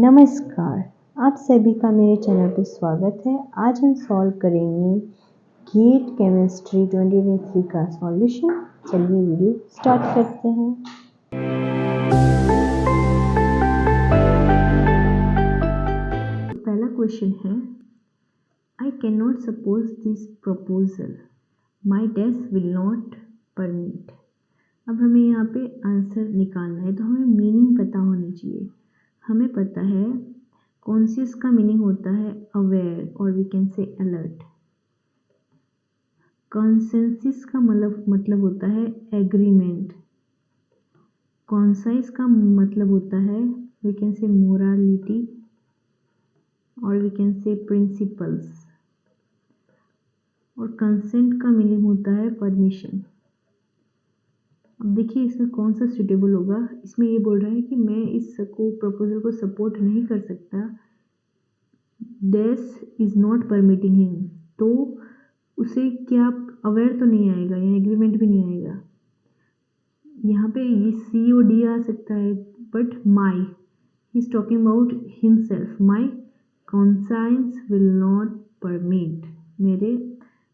नमस्कार, आप सभी का मेरे चैनल पे स्वागत है। आज हम सॉल्व करेंगे गेट केमिस्ट्री 2023 का सॉल्यूशन। चलिए वीडियो स्टार्ट करते हैं। पहला क्वेश्चन है, I can not suppose this proposal, my desk will not permit. अब हमें यहाँ पे आंसर निकालना है तो हमें मीनिंग पता होना चाहिए। हमें पता है कॉन्शियस का मीनिंग होता है अवेयर और we can say alert. Consensus का मतलब होता है एग्रीमेंट। कॉन्साइज का मतलब होता है वी कैन से मोरालिटी और वी कैन से प्रिंसिपल्स। और कंसेंट का मीनिंग होता है परमिशन। अब देखिए इसमें कौन सा सुटेबल होगा। इसमें ये बोल रहा है कि मैं इसको प्रपोजल को सपोर्ट नहीं कर सकता, this is not permitting him. तो उसे क्या अवेयर तो नहीं आएगा, या एग्रीमेंट भी नहीं आएगा। यहाँ पे ये सी और डी आ सकता है, but my he is talking about himself. My conscience will not permit, मेरे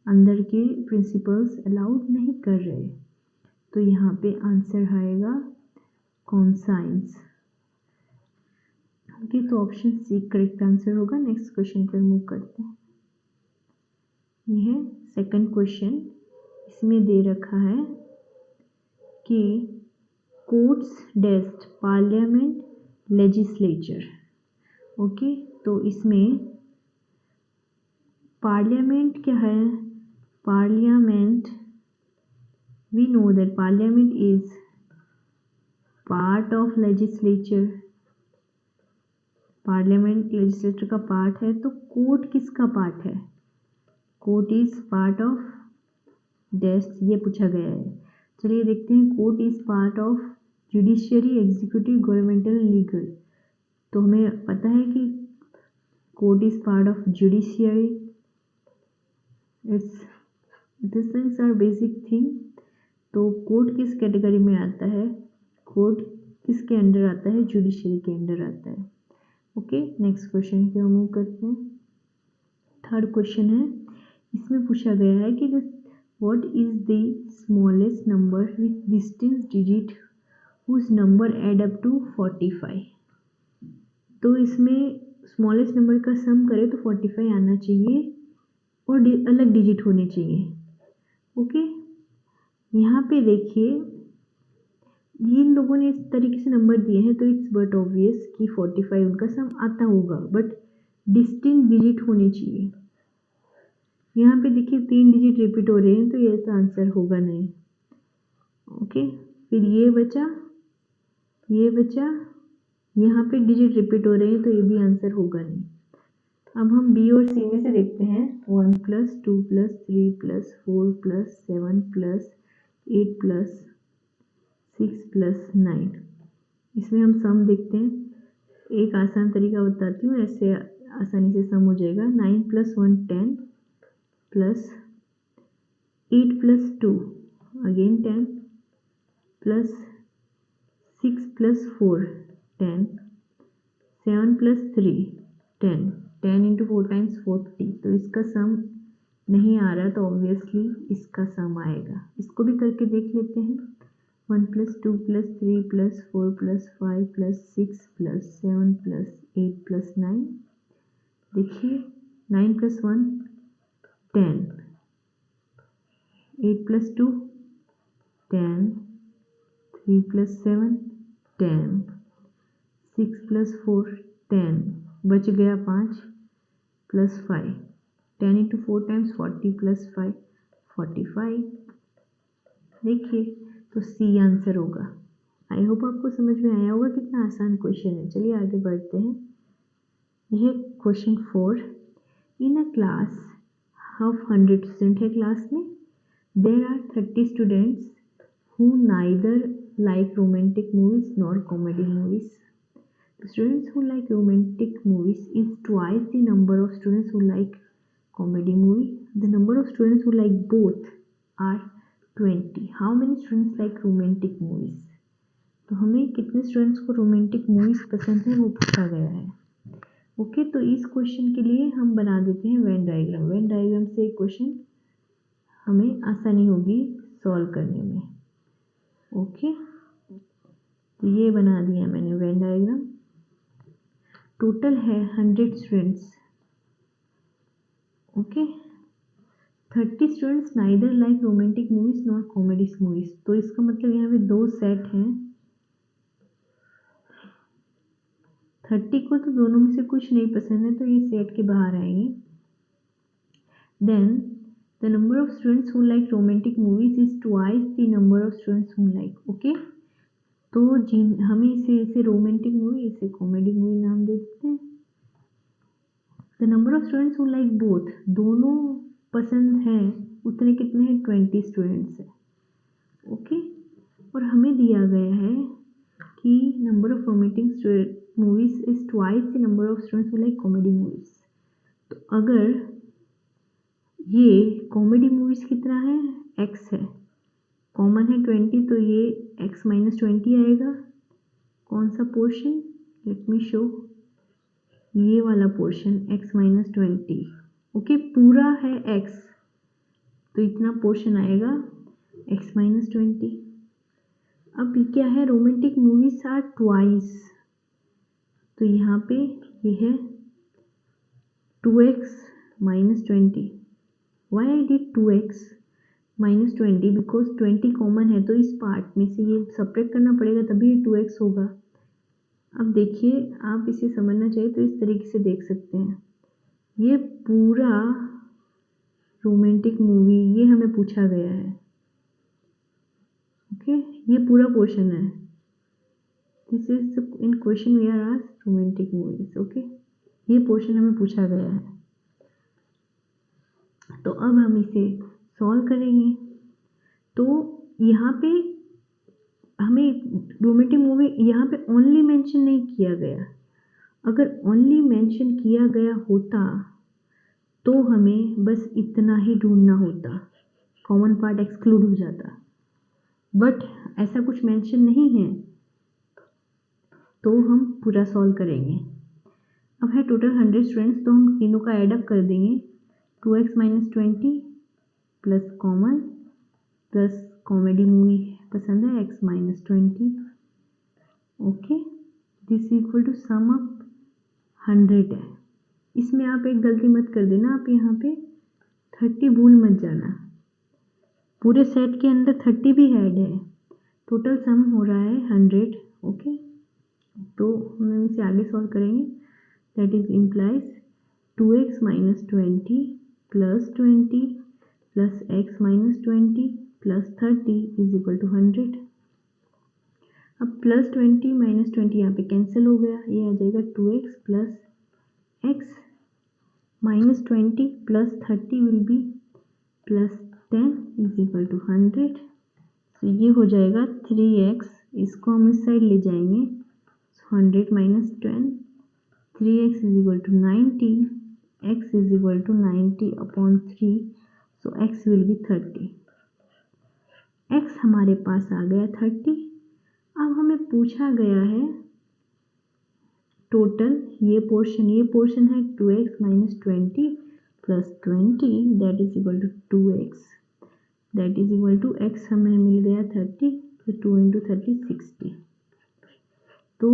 अंदर के प्रिंसिपल्स अलाउड नहीं कर रहे। तो यहाँ पे आंसर आएगा कॉन्साइंस। ओके, तो ऑप्शन सी करेक्ट आंसर होगा। नेक्स्ट क्वेश्चन पर मूव करते हैं। यह है सेकंड क्वेश्चन। इसमें दे रखा है कि courts desk parliament legislature. Okay, तो इसमें पार्लियामेंट क्या है? Parliament, we know that parliament is part of legislature. Parliament legislature का पार्ट है, तो कोर्ट किसका पार्ट है? Court is part of desk, ये पूछा गया है। चलिए देखते हैं। Court is part of judiciary, executive, governmental, legal. तो हमें पता है कि court is part of judiciary. It's this things are basic thing. तो कोर्ट किस कैटेगरी में आता है? कोर्ट किसके अंडर आता है? जुडिशियरी के अंडर आता है। ओके, नेक्स्ट क्वेश्चन की ओर मूव करते हैं। थर्ड क्वेश्चन है, इसमें पूछा गया है कि what is the smallest number with distance digit whose number add up to 45। तो इसमें स्मॉलेस्ट नंबर का सम करे तो 45 आना चाहिए और अलग डिजिट होने चाहिए। ओके, यहाँ पे देखिए जिन लोगों ने इस तरीके से नंबर दिए हैं तो इट्स बट ऑब्वियस कि 45 उनका सम आता होगा, बट डिस्टिंक्ट डिजिट होने चाहिए। यहाँ पे देखिए 3 डिजिट रिपीट हो रहे हैं, तो ये तो आंसर होगा नहीं। ओके, फिर ये बचा, ये बचा, यहाँ पे डिजिट रिपीट हो रहे हैं, तो ये भी आंसर होगा नहीं। अब हम बी और सी में से देखते हैं। 1 + 2 + 3 + 4 + 7 + 8 + 6 + 9। इसमें हम सम देखते हैं। एक आसान तरीका बताती हूँ, ऐसे आसानी से सम हो जाएगा। 9 + 1 10 + 8 + 2 अगेन 10 + 6 + 4 10 7 + 3 10 10 × 4 × 40। तो इसका सम नहीं आ रहा, तो ऑब्वियसली इसका सम आएगा। इसको भी करके देख लेते हैं। 1 + 2 + 3 + 4 + 5 + 6 + 7 + 8 + 9। देखिए 9 + 1 10, 8 + 2 10, 3 + 7 10, 6 + 4 10, बच गया 5 + 5। 10 × 4 × 40 + 5 45। देखिए, तो सी आंसर होगा। आई होप आपको समझ में आया होगा कितना आसान क्वेश्चन है। चलिए आगे बढ़ते हैं। यह question 4। In a class of 100 student है, क्लास में there are 30 students who neither like romantic movies nor comedy movies. The students who like romantic movies is twice the number of students who like comedy movie. The number of students who like both are 20. How many students like romantic movies? तो हमें कितने students को romantic movies पसंद है वो पूछा गया है। ओके, तो इस क्वेश्चन के लिए हम बना देते हैं वेन डायग्राम। वेन डायग्राम से क्वेश्चन हमें आसानी होगी सॉल्व करने में। ओके, तो ये बना दिया मैंने वेन डायग्राम। टोटल है 100 students. Okay, 30 students neither like romantic movies not comedy movies. तो इसका मतलब यहाँ पे 2 सेट हैं। 30 को तो दोनों में से कुछ नहीं पसंद है, तो ये सेट के बाहर आएंगे। Then the number of students who like romantic movies is twice the number of students who like. Okay, तो जिन हमें इसे रोमांटिक मूवी, इसे कॉमेडी मूवी नाम दे देते हैं। The number of students who like both, दोनों पसंद हैं, उतने कितने हैं? 20 स्टूडेंट्स हैं। ओके, और हमें दिया गया है कि number of romantic movies is twice the number of students who like comedy movies. तो अगर ये कॉमेडी मूवीज कितना है? x है, कॉमन है 20, तो ये x माइनस 20 आएगा। कौन सा पोर्शन? लेट मी शो, ये वाला पोर्शन x माइनस 20। ओके, पूरा है x, तो इतना पोर्शन आएगा x माइनस 20। अब क्या है? रोमांटिक मूवीज आर ट्वाइस, तो यहाँ पे ये है 2x minus 20। Why I did 2x minus 20? Because 20 common है, तो इस पार्ट में से ये सब्ट्रैक्ट करना पड़ेगा, तभी 2x होगा। अब देखिए, आप इसे समझना चाहिए तो इस तरीके से देख सकते हैं। ये पूरा रोमांटिक मूवी, ये हमें पूछा गया है। ओके, ये पूरा पोर्शन है। This is in question we are asked romantic movies. Okay, ये पोर्शन हमें पूछा गया है। तो अब हम इसे सॉल्व करेंगे। तो यहाँ पे हमें रोमांटिक मूवी यहाँ पे ओनली मेंशन नहीं किया गया। अगर ओनली मेंशन किया गया होता तो हमें बस इतना ही ढूंढना होता, कॉमन पार्ट एक्सक्लूड हो जाता, बट ऐसा कुछ मेंशन नहीं है, तो हम पूरा सॉल्व करेंगे। अब है टोटल 100 स्टूडेंट्स, तो हम तीनों का एडअप कर देंगे। 2x minus 20 plus common plus comedy movie पसंद है x minus 20। Okay, this equal to sum up 100 है। इसमें आप एक गलती मत कर देना, आप यहाँ पे 30 भूल मत जाना। पूरे सेट के अंदर 30 भी ऐड है। टोटल सम हो रहा है 100। ओके, तो हम इसे आगे सॉल्व करेंगे। That is implies 2x minus 20 plus 20 plus x minus 20 plus 30 is equal to 100। अब प्लस 20 माइनस 20 यहाँ पे कैंसिल हो गया, ये आ जाएगा 2x plus x minus 20 plus 30 will be plus 10 is equal to 100। तो ये हो जाएगा 3x, इसको हम इस साइड ले जाएंगे, 100 minus 10, 3x is equal to 90, x is equal to 90 upon 3, so x will be 30। x हमारे पास आ गया 30। अब हमें पूछा गया है टोटल ये पोर्शन है 2x minus 20 plus 20, that is equal to 2x, that is equal to x हमें मिल गया 30, तो 2 इंटू 30 60। तो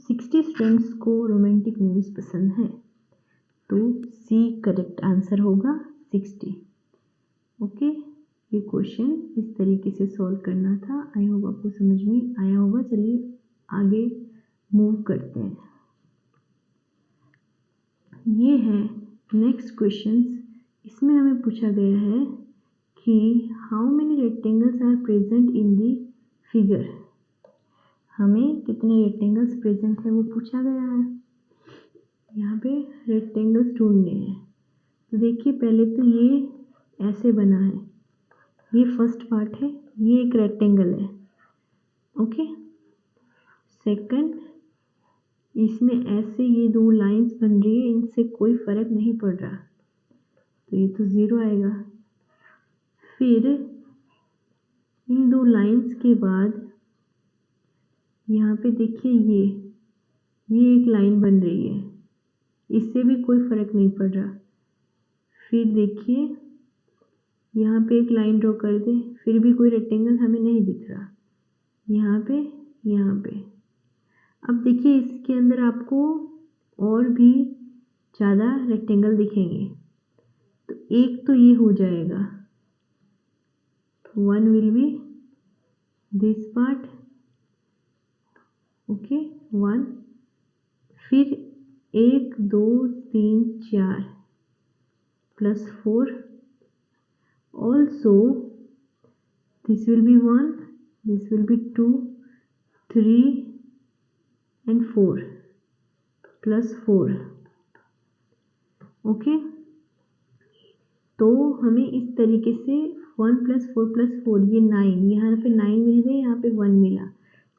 60 स्टूडेंट्स को रोमांटिक मूवीज पसंद है, तो C करेक्ट आंसर होगा 60। ओके, ये क्वेश्चन इस तरीके से सॉल्व करना था। आई होप आपको समझ में आया होगा। चलिए आगे मूव करते हैं। ये है नेक्स्ट क्वेश्चंस। इसमें हमें पूछा गया है कि how many rectangles are present in the figure. हमें कितने रेक्टेंगल्स प्रेजेंट है वो पूछा गया है। यहाँ पे रेक्टेंगल्स ढूंढने हैं। तो देखिए, पहले तो ये ऐसे बना है, ये फर्स्ट पार्ट है, ये एक रेक्टेंगल है। ओके, सेकंड, इसमें ऐसे ये 2 लाइंस बन रही है, इनसे कोई फर्क नहीं पड़ रहा, तो ये तो 0 आएगा। फिर इन 2 लाइंस के बाद यहाँ पे देखिए ये एक लाइन बन रही है, इससे भी कोई फर्क नहीं पड़ रहा। फिर देखिए यहाँ पे एक लाइन ड्रॉ कर दे, फिर भी कोई रेक्टेंगल हमें नहीं दिख रहा। यहाँ पे अब देखिए इसके अंदर आपको और भी ज़्यादा रेक्टेंगल दिखेंगे, तो एक तो ये हो जाएगा, तो 1 will be this part, okay 1। फिर 1 2 3 4 plus 4, also this will be 1, this will be 2 3 and 4 plus 4, okay. तो हमें इस तरीके से 1 + 4 + 4 ये 9, यहाँ पे 9 मिल गए, यहाँ पे 1 मिला,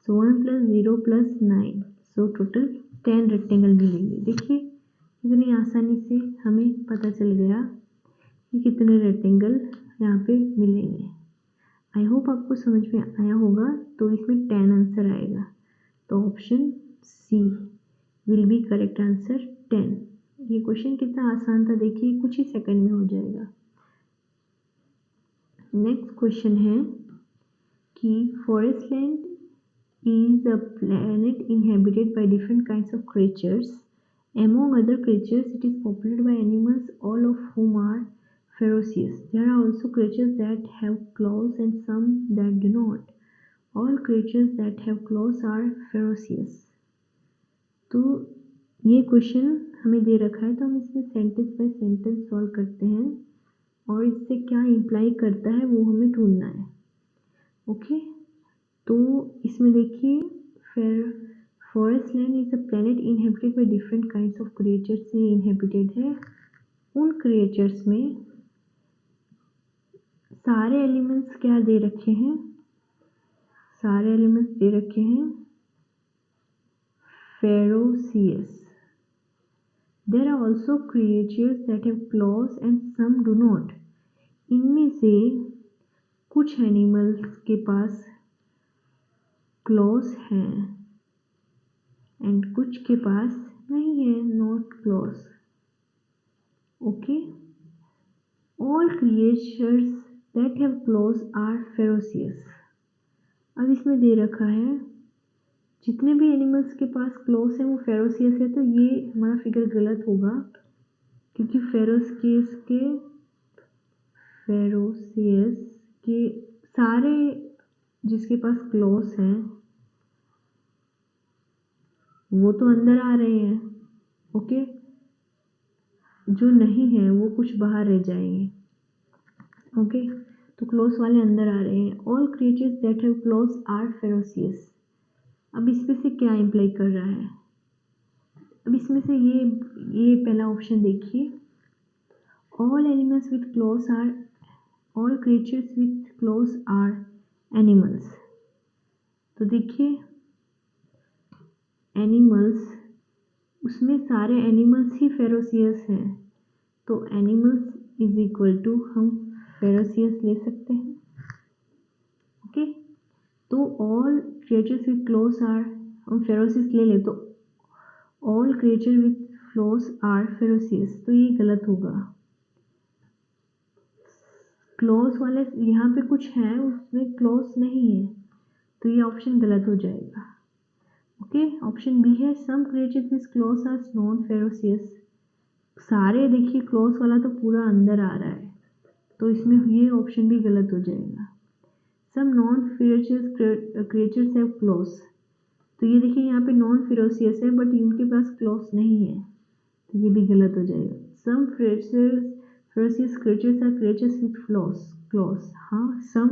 सो 1 + 0 + 9, सो टोटल 10 रेक्टेंगल मिलेंगे। देखिए कितनी आसानी से हमें पता चल गया कि कितने रेक्टेंगल यहाँ पे मिलेंगे। आई होप आपको समझ में आया होगा। तो इसमें 10 आंसर आएगा, तो option C will be correct answer 10। ये क्वेश्चन कितना आसान था, देखिए कुछ ही सेकंड में हो जाएगा। नेक्स्ट क्वेश्चन है कि forest land is a planet inhabited by different kinds of creatures. Among other creatures, it is populated by animals, all of whom are ferocious. There are also creatures that have claws and some that do not. All creatures that have claws are ferocious. तो ये question हमें दे रखा है, तो हम इसमें sentence by sentence solve करते हैं और इससे क्या इम्प्लाई करता है वो हमें ढूंढना है, ओके। तो इसमें देखिए forest land is a planet inhabited by different kinds of creatures से इनहेबिटेड है। उन क्रिएचर्स में सारे एलिमेंट्स क्या दे रखे हैं, सारे एलिमेंट्स दे रखे हैं ferocious. There are also creatures that have claws and some do not. इनमें से कुछ एनिमल्स के पास क्लॉज हैं एंड कुछ के पास नहीं है, not claws, okay. All creatures that have claws are ferocious. अब इसमें दे रखा है जितने भी एनिमल्स के पास क्लॉज है वो फेरोसियस है, तो ये हमारा फिगर गलत होगा, क्योंकि फेरोसियस के सारे जिसके पास क्लॉज हैं वो तो अंदर आ रहे हैं, ओके। जो नहीं है वो कुछ बाहर रह जाएंगे, ओके। तो क्लॉज वाले अंदर आ रहे हैं। All creatures that have claws are ferocious. अब इसमें से क्या इम्प्लाई कर रहा है, अब इसमें से ये पहला ऑप्शन देखिए, all animals with claws are, all creatures with claws are animals. तो देखिए एनिमल्स, उसमें सारे एनिमल्स ही फेरोसियस हैं, तो एनिमल्स इज इक्वल टू हम फेरोसियस ले सकते हैं, ओके। तो all creatures with claws are, हम फेरोसियस ले ले तो all creature with claws are ferocious, तो ये गलत होगा। क्लॉज वाले यहाँ पे कुछ हैं उसमें क्लॉज नहीं है, तो ये ऑप्शन गलत हो जाएगा, ओके। ऑप्शन बी है some creatures with claws are non ferocious. सारे देखिए क्लॉज वाला तो पूरा अंदर आ रहा है, तो इसमें ये ऑप्शन भी गलत हो जाएगा। Some non ferocious creatures have claws, तो ये देखिए यहाँ पे नॉन फेरोसियस है बट इनके पास क्लॉज नहीं है, तो ये भी गलत हो जाएगा। Some ferocious creatures are creatures with claws, हाँ सम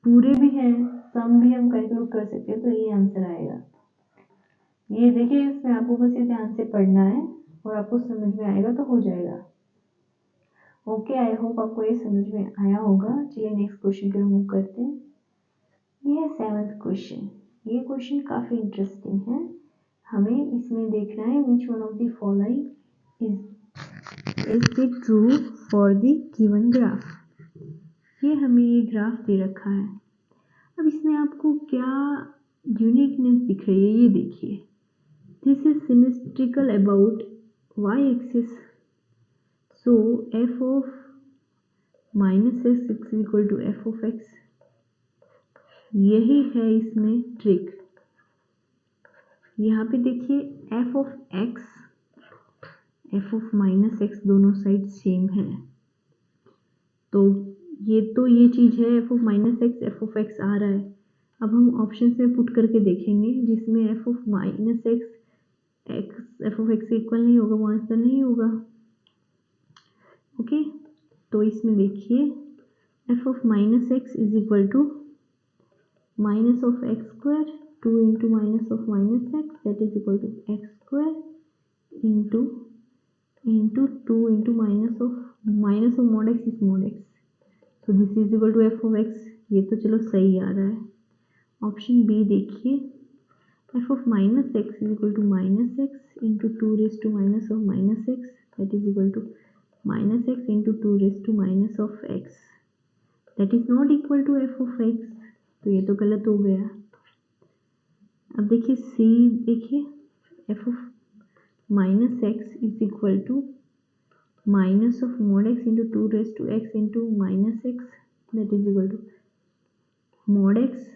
पूरे भी हैं, सम भी हम कंक्लूड कर सकते हैं, तो ये आंसर आएगा। ये देखिए इसमें आपको बस ये ध्यान से पढ़ना है और आपको समझ में आएगा तो हो जाएगा, ओके। आई होप आपको ये समझ में आया होगा। चलिए नेक्स्ट क्वेश्चन की ओर मूव करते हैं। ये है 7th क्वेश्चन। ये क्वेश्चन काफ़ी इंटरेस्टिंग है, हमें इसमें देखना है which one of the following is the true for the given graph. ये हमें ये ग्राफ दे रखा है। अब इसमें आपको क्या यूनिकनेस दिख रही है, ये देखिए, this is symmetrical about Y axis, so F of minus x is equal to F of X. यही है इसमें ट्रिक। यहाँ पे देखिए F of X, F of minus X दोनों साइड सेम है, तो ये चीज़ है, F of minus X F of X आ रहा है। अब हम ऑप्शन में पुट करके देखेंगे, जिसमें F of minus X F of x equal नहीं होगा, वो आंसर नहीं होगा। ओके, तो इसमें देखिए F of minus x is equal to minus of X square 2 into minus of minus x, that is equal to X square into 2 into minus of mod X is mod X, तो this is equal to F of X. ये तो चलो सही आ रहा है। Option B देखिए, F of minus x is equal to minus x into 2 raise to minus of minus x, that is equal to minus x into 2 raise to minus of x, that is not equal to F of x, तो ये तो गलत हो गया। अब देखिए C, देखिए F of minus x is equal to minus of mod x into 2 raise to x into minus x, that is equal to mod x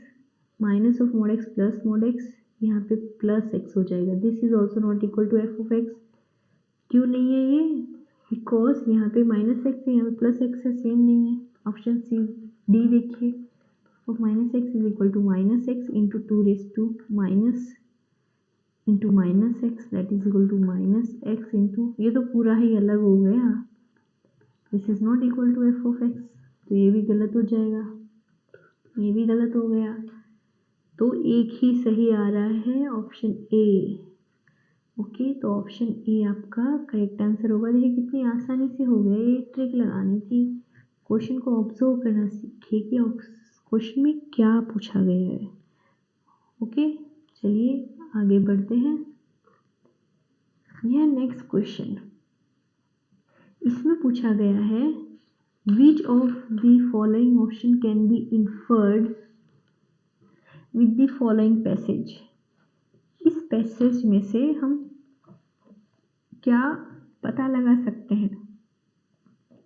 minus of mod x plus mod x, यहाँ पे plus x हो जाएगा। This is also not equal to F of x. क्यों नहीं है ये? Because यहाँ पे माइनस एक्स है, यहाँ पे प्लस एक्स है, सेम नहीं है। ऑप्शन सी डी देखिए, of minus x is equal to minus x into 2 raise to minus into minus x, that is equal to minus x into, ये तो पूरा ही अलग हो गया, this is not equal to F of x, तो ये भी गलत हो जाएगा, ये भी गलत हो गया। तो एक ही सही आ रहा है, ऑप्शन ए। ओके, तो ऑप्शन ए आपका करेक्ट आंसर होगा। देखिए कितनी आसानी से हो गया, ये ट्रिक लगानी थी। क्वेश्चन को ऑब्जर्व करना सीखिए कि क्वेश्चन में क्या पूछा गया है। ओके, चलिए आगे बढ़ते हैं। यह नेक्स्ट क्वेश्चन, इसमें पूछा गया है which of the following option can be inferred with the following passage. इस पैसेज में से हम क्या पता लगा सकते हैं?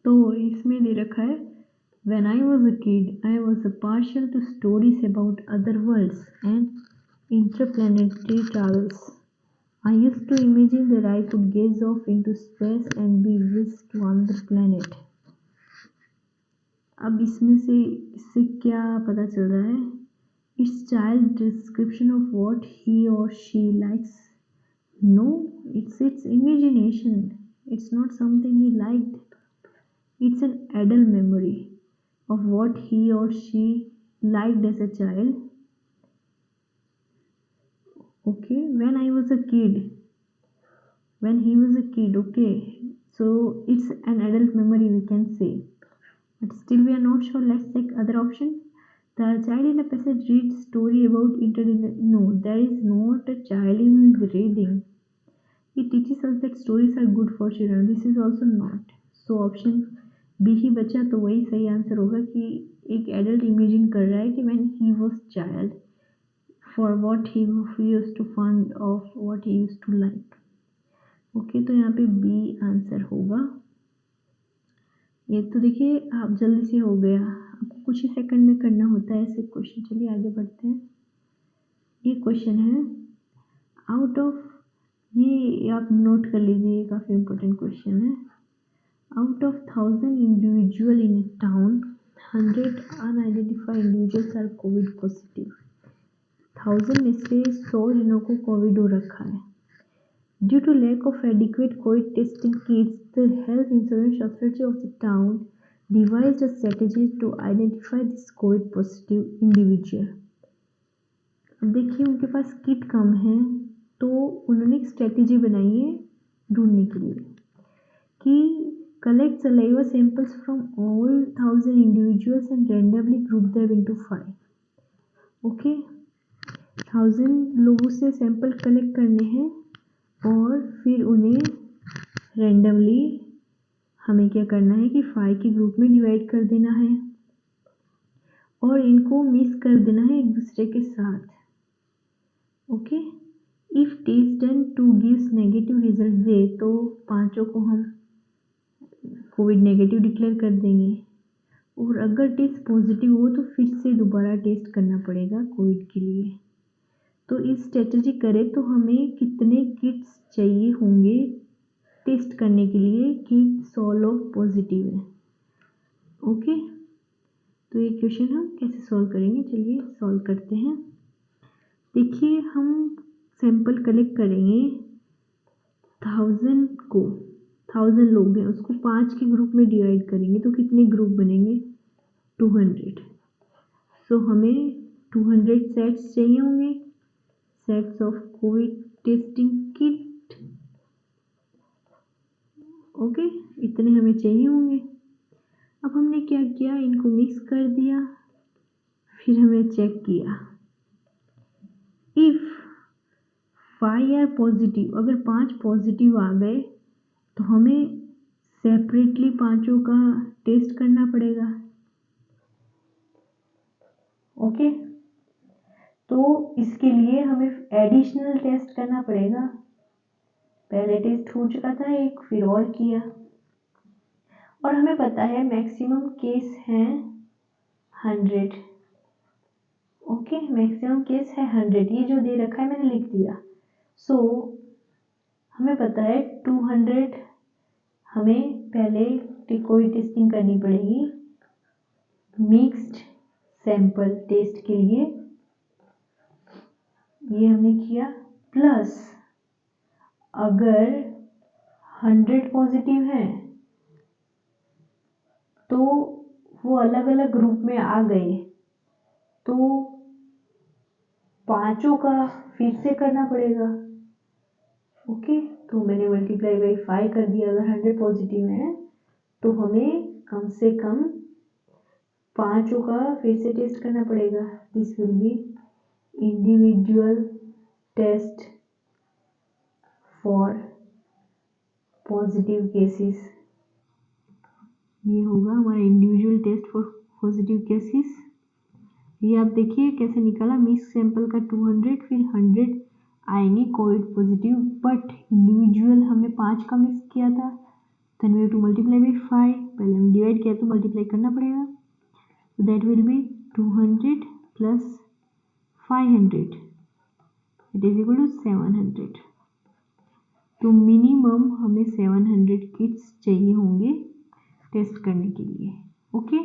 तो इसमें दे रखा है When I was a kid, I was partial to stories about other worlds and interplanetary travels. I used to imagine that I could gaze off into space and be whisked to another planet. अब इससे क्या पता चल रहा है? It's child description of what he or she likes. No, it's its imagination. It's not something he liked. It's an adult memory of what he or she liked as a child. Okay, when he was a kid, okay, so it's an adult memory, we can say, but still we are not sure. Let's check other option. The child in the passage reads story about internet. No, there is not a child who is reading. It teaches us that stories are good for children. This is also not. So option B ही बचा, तो वही सही answer होगा कि एक adult imagine कर रहा है कि when he was child for what he used to fund of what he used to like. Okay, तो यहाँ पे बी आंसर होगा। ये तो देखिए आप जल्दी से हो गया, आपको कुछ ही सेकंड में करना होता है ऐसे क्वेश्चन। चलिए आगे बढ़ते हैं। ये क्वेश्चन है आउट ऑफ, ये आप नोट कर लीजिए, ये काफ़ी इंपॉर्टेंट क्वेश्चन है। Out of 1,000 individuals in a town, 100 unidentified individuals are COVID positive. 1,000 में से 100 जनों को कोविड हो रखा है। Due to lack of adequate COVID testing kits, the health insurance authority of the town devised a strategy to identify this COVID positive individual. अब देखिए उनके पास किट कम है, तो उन्होंने एक स्ट्रेटेजी बनाई है ढूंढने के लिए कि collect saliva samples from all 1,000 individuals and randomly group them into 5. Okay, 1,000 लोगों से सैंपल कलेक्ट करने हैं और फिर उन्हें रैंडमली हमें क्या करना है कि 5 के ग्रुप में डिवाइड कर देना है और इनको मिक्स कर देना है एक दूसरे के साथ। Okay, if test done two gives negative result दे तो पांचों को हम कोविड नेगेटिव डिक्लेयर कर देंगे, और अगर टेस्ट पॉजिटिव हो तो फिर से दोबारा टेस्ट करना पड़ेगा कोविड के लिए। तो इस स्ट्रेटजी करें तो हमें कितने किट्स चाहिए होंगे टेस्ट करने के लिए कि 100 लोग पॉजिटिव हैं। ओके, तो ये क्वेश्चन हम कैसे सॉल्व करेंगे, चलिए सॉल्व करते हैं। देखिए, हम सैंपल कलेक्ट करेंगे 1000 लोग हैं, उसको 5 के ग्रुप में डिवाइड करेंगे तो कितने ग्रुप बनेंगे, 200। सो हमें 200 सेट्स चाहिए होंगे, sets of Covid testing kit. Okay, इतने हमें चाहिए होंगे। अब हमने क्या किया, इनको मिक्स कर दिया, फिर हमने चेक किया इफ 5 आर पॉजिटिव, अगर 5 पॉजिटिव आ गए तो हमें सेपरेटली पांचों का टेस्ट करना पड़ेगा। ओके, तो इसके लिए हमें एडिशनल टेस्ट करना पड़ेगा। पहले टेस्ट हो चुका था एक, फिर और किया, और हमें पता है मैक्सिमम केस हैं 100। ओके, मैक्सिमम केस है 100, ये जो दे रखा है मैंने लिख दिया। सो हमें पता है 200 हमें पहले कोविड टेस्टिंग करनी पड़ेगी मिक्स्ड सैंपल टेस्ट के लिए, ये हमने किया। प्लस अगर 100 पॉजिटिव हैं तो वो अलग अलग ग्रुप में आ गए तो पांचों का फिर से करना पड़ेगा। ओके, तो मैंने मल्टीप्लाई बाई 5 कर दिया। अगर 100 पॉजिटिव है तो हमें कम से कम पांचों का फिर से टेस्ट करना पड़ेगा। This will be individual test for positive cases, ये होगा हमारा individual test for positive cases. ये आप देखिए कैसे निकाला, मिक्स सैंपल का 200, फिर 100 आएंगे कोविड पॉजिटिव, बट इंडिविजुअल हमने 5 का मिक्स किया था, then we have to multiply by 5, पहले हमने डिवाइड किया तो मल्टीप्लाई करना पड़ेगा, so that will be 200 plus 500, it is equal to 700। तो मिनिमम हमें 700 किट्स चाहिए होंगे टेस्ट करने के लिए। ओके,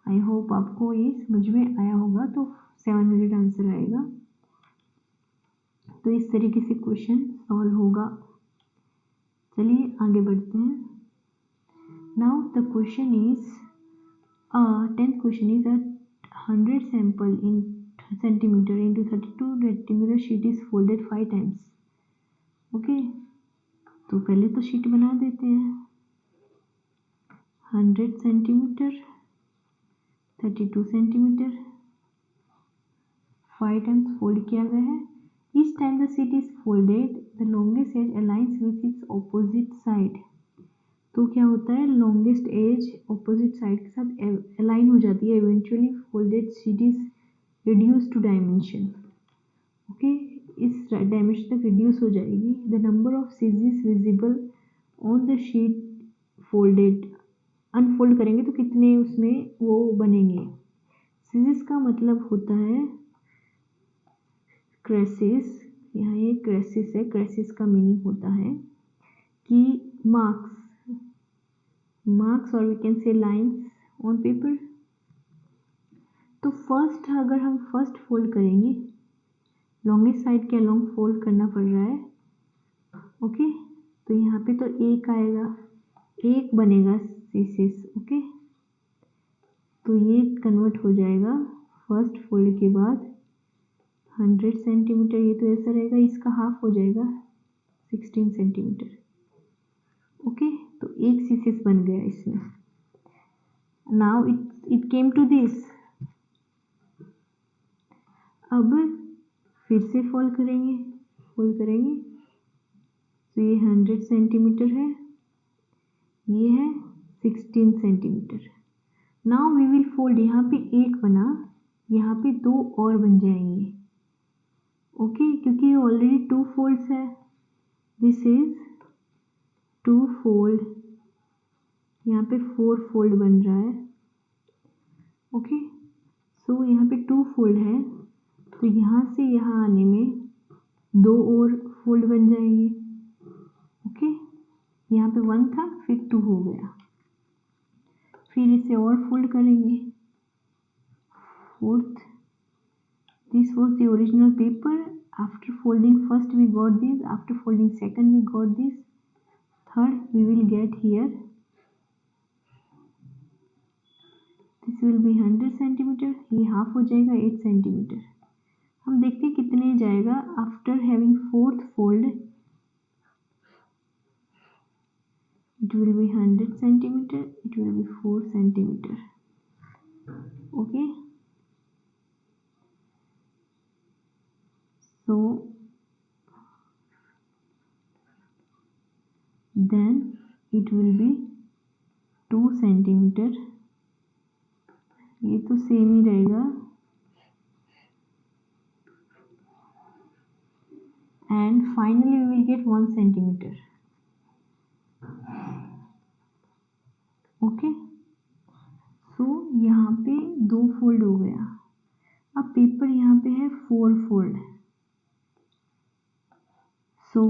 आई होप आपको ये समझ में आया होगा, तो 700 आंसर आएगा। तो इस तरीके से क्वेश्चन सॉल्व होगा। चलिए आगे बढ़ते हैं। Now the question is 10th question is a 100 sample in centimeter into 32 centimeter sheet is folded 5 times। Okay, तो पहले तो शीट बना देते हैं। 100 सेंटीमीटर, 32 सेंटीमीटर, 5 टाइम्स फोल्ड किया गया है। Each time the sheet is folded, the longest edge aligns with its opposite side। तो क्या होता है, लॉन्गेस्ट एज ऑपोजिट साइड के साथ अलाइन हो जाती है। Eventually folded sheet is reduce to dimension. Okay, इस डायमेंशन तक रिड्यूस हो जाएगी। द नंबर ऑफ सीजीज visible on the sheet folded, unfold करेंगे तो कितने उसमें वो बनेंगे। सीजीज का मतलब होता है क्रेसिस, यहाँ ये क्रेसिस है। क्रेसिस का मीनिंग होता है कि मार्क्स और we can say lines on paper. तो फर्स्ट अगर हम फर्स्ट फोल्ड करेंगे, लॉन्गेस्ट साइड के अलोंग फोल्ड करना पड़ रहा है। ओके, तो यहाँ पे तो एक आएगा, एक बनेगा सीसेस। ओके, तो ये कन्वर्ट हो जाएगा फर्स्ट फोल्ड के बाद 100 सेंटीमीटर, ये तो ऐसा रहेगा, इसका हाफ हो जाएगा 16 सेंटीमीटर। ओके, तो एक सीसेस बन गया इसमें। Now it came to this. अब फिर से फोल्ड करेंगे तो ये 100 सेंटीमीटर है, ये है 16 centimetre. Now we will fold, यहाँ पे एक बना, यहाँ पे 2 और बन जाएंगे। ओके, क्योंकि ऑलरेडी 2 फोल्ड्स है, दिस इज 2 फोल्ड, यहाँ पे 4 फोल्ड बन रहा है। ओके, सो यहाँ पे 2 फोल्ड है, तो यहाँ से यहाँ आने में 2 और फोल्ड बन जाएंगे। ओके, यहाँ पे 1 था, फिर 2 हो गया, फिर इसे और फोल्ड करेंगे। Fourth, this was the original paper. After folding first we got this, after folding second we got this, third we will get here, this will be 100 centimeter, ये हाफ हो जाएगा 8 सेंटीमीटर। हम देखते हैं कितने जाएगा। After having fourth fold it will be 100 centimeter, it will be 4 centimeter। okay, so then it will be 2 centimeter, ये तो सेम ही रहेगा, and finally we will get 1 centimeter। Okay, सो यहाँ पे 2 फोल्ड हो गया। अब पेपर यहाँ पे है 4 फोल्ड, सो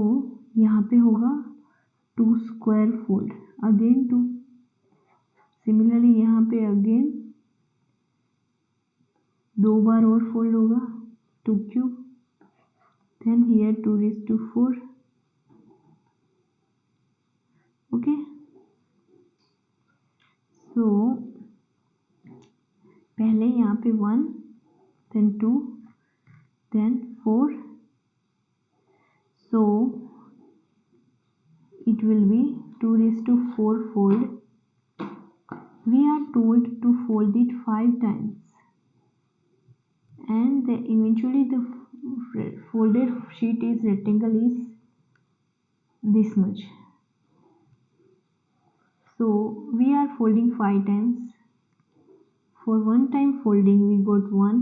यहाँ पे होगा 2 स्क्वायर फोल्ड, अगेन 2। सिमिलरली यहाँ पे अगेन 2 बार और फोल्ड होगा, 2 क्यूब, देन हियर 2⁴। ओके, सो पहले यहाँ पे 1, then 2, then 4, so it will be 2⁴ fold। We are told to fold it 5 times, and eventually the folded sheet is rectangle is this much, so we are folding 5 times। For 1 time folding we got 1,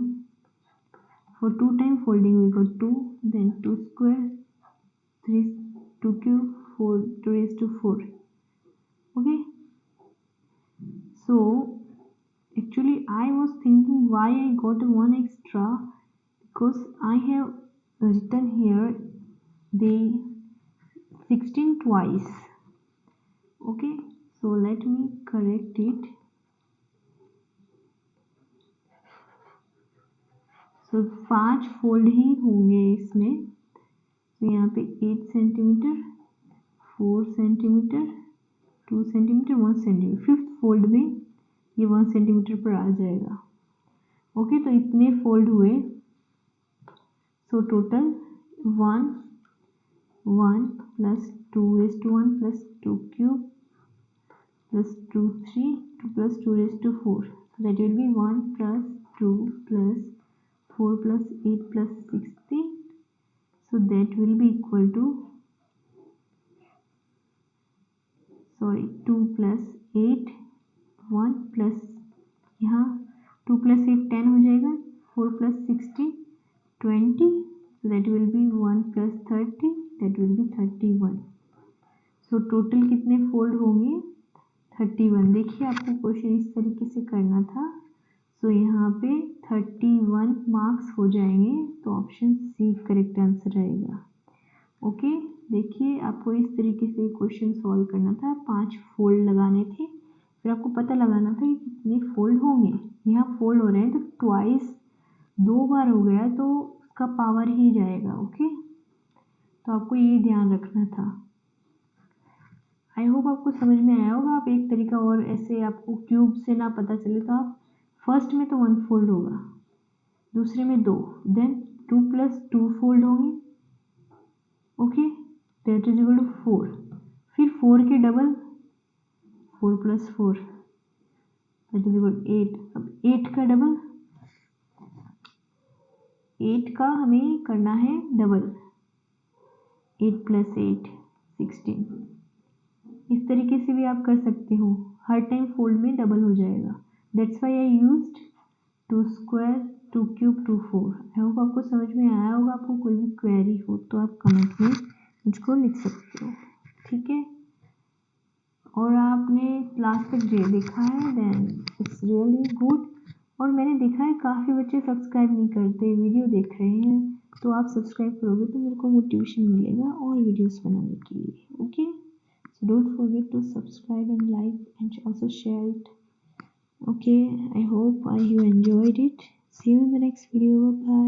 for 2 time folding we got 2, then 2 square, 3, 2 cube, 4, 2⁴। okay, so actually I was thinking why I got 1 extra, because I have written here the 16 twice। okay, so let me correct it। so 5 fold ही होंगे इसमें, तो यहाँ पे 8 centimetre, 4 centimetre, 2 centimetre, 1 centimetre, 5th fold में ये 1 centimetre पर आ जाएगा। Okay, तो इतने फोल्ड हुए, so total 1 1 plus 2⁴ plus 2 cube plus 2 3 2 plus 2⁴, that will be 1 plus 2 plus 4 plus 8 plus 16, so that will be equal to 2 plus 8, 1 plus यहाँ 2 plus 8 10 हो जाएगा, 4 plus 16 20, so that will be 1 plus 30, that will be 31। so total कितने fold होंगे? 31। देखिए आपको question इस तरीके से करना था, सो यहाँ पे 31 मार्क्स हो जाएंगे, तो ऑप्शन सी करेक्ट आंसर रहेगा। ओके, देखिए आपको इस तरीके से क्वेश्चन सॉल्व करना था, 5 फोल्ड लगाने थे, फिर आपको पता लगाना था कि कितने फोल्ड होंगे। यहाँ फोल्ड हो रहे हैं तो ट्वाइस 2 बार हो गया तो उसका पावर ही जाएगा। ओके, तो आपको ये ध्यान रखना था। आई होप आपको समझ में आया होगा। आप एक तरीका और, ऐसे आपको क्यूब से ना पता चले तो आप फर्स्ट में तो 1 फोल्ड होगा, दूसरे में 2, देन 2 प्लस 2 फोल्ड होंगे। Okay, that is equal to 4, फिर 4 के double 4 plus 4 that is equal to 8। अब 8 का डबल, 8 का हमें करना है डबल, 8 प्लस 8 16। इस तरीके से भी आप कर सकते हो, हर टाइम फोल्ड में डबल हो जाएगा। That's why I used 2 square 2 cube 2 4। I hope आपको समझ में आया होगा। आपको कोई भी क्वेरी हो तो आप कमेंट में मुझको लिख सकते हो, ठीक है। और आपने लास्ट तक जे देखा है देन इट्स रियली गुड। और मैंने देखा है काफ़ी बच्चे सब्सक्राइब नहीं करते, वीडियो देख रहे हैं, तो आप सब्सक्राइब करोगे तो मेरे को मोटिवेशन मिलेगा और वीडियोस बनाने के लिए, okay. So don't forget to subscribe and like and also share it, okay. I hope you enjoyed it. See you in the next video. Bye.